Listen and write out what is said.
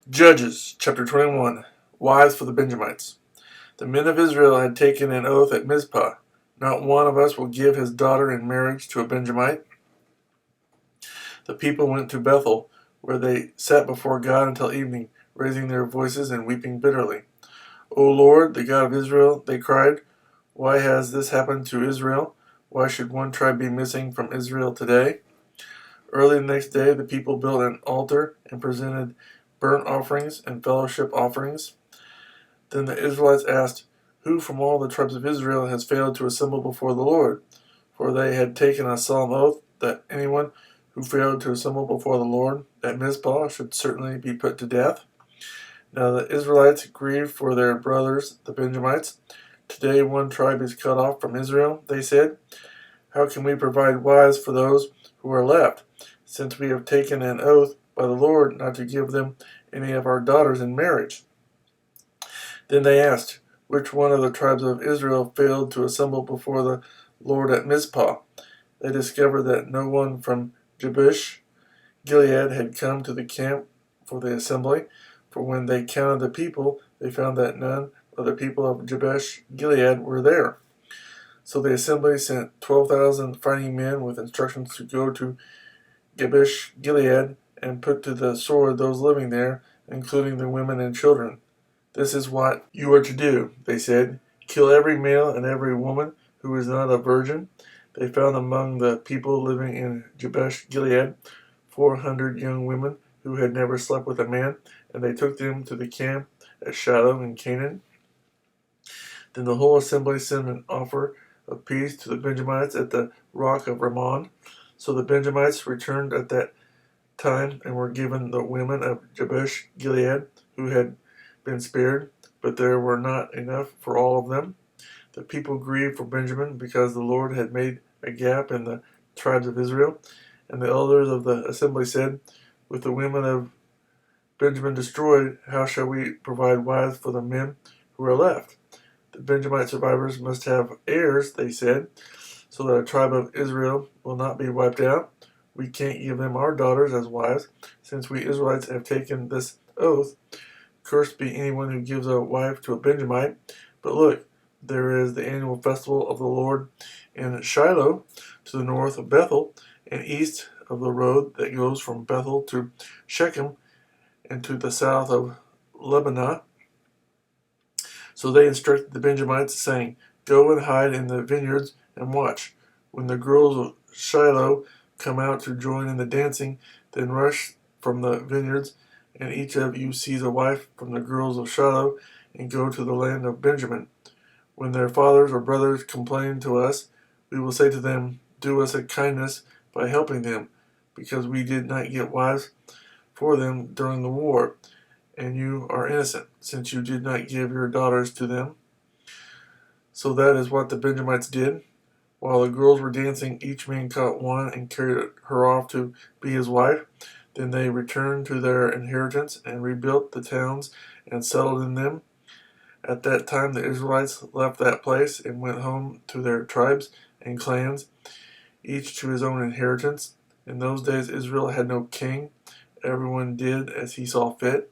Judges, chapter 21. Wives for the Benjamites. The men of Israel had taken an oath at Mizpah. Not one of us will give his daughter in marriage to a Benjamite. The people went to Bethel, where they sat before God until evening, raising their voices and weeping bitterly. O Lord, the God of Israel, they cried, why has this happened to Israel? Why should one tribe be missing from Israel today? Early the next day, the people built an altar and presented burnt offerings and fellowship offerings. Then the Israelites asked, who from all the tribes of Israel has failed to assemble before the Lord? For they had taken a solemn oath that anyone who failed to assemble before the Lord at Mizpah should certainly be put to death. Now the Israelites grieved for their brothers, the Benjamites. Today one tribe is cut off from Israel, they said. How can we provide wives for those who are left, since we have taken an oath by the Lord not to give them any of our daughters in marriage? Then they asked, which one of the tribes of Israel failed to assemble before the Lord at Mizpah? They discovered that no one from Jabesh Gilead had come to the camp for the assembly, for when they counted the people, they found that none of the people of Jabesh Gilead were there. So the assembly sent 12,000 fighting men with instructions to go to Jabesh Gilead and put to the sword those living there, including the women and children. This is what you are to do, they said. Kill every male and every woman who is not a virgin. They found among the people living in Jabesh Gilead 400 young women who had never slept with a man, and they took them to the camp at Shiloh in Canaan. Then the whole assembly sent an offer of peace to the Benjamites at the rock of Ramon. So the Benjamites returned at that time and were given the women of Jabesh Gilead who had been spared, but there were not enough for all of them. The people grieved for Benjamin because the Lord had made a gap in the tribes of Israel. And the elders of the assembly said, with the women of Benjamin destroyed, how shall we provide wives for the men who are left? The Benjamite survivors must have heirs, they said, so that a tribe of Israel will not be wiped out. We can't give them our daughters as wives, since we Israelites have taken this oath. Cursed be anyone who gives a wife to a Benjamite. But look, there is the annual festival of the Lord in Shiloh, to the north of Bethel, and east of the road that goes from Bethel to Shechem, and to the south of Lebanon. So they instructed the Benjamites, saying, go and hide in the vineyards and watch. When the girls of Shiloh come out to join in the dancing, then rush from the vineyards, and each of you seize a wife from the girls of Shiloh, and go to the land of Benjamin. When their fathers or brothers complain to us, we will say to them, do us a kindness by helping them, because we did not get wives for them during the war, and you are innocent, since you did not give your daughters to them. So that is what the Benjamites did. While the girls were dancing, each man caught one and carried her off to be his wife. Then they returned to their inheritance and rebuilt the towns and settled in them. At that time the Israelites left that place and went home to their tribes and clans, each to his own inheritance. In those days Israel had no king. Everyone did as he saw fit.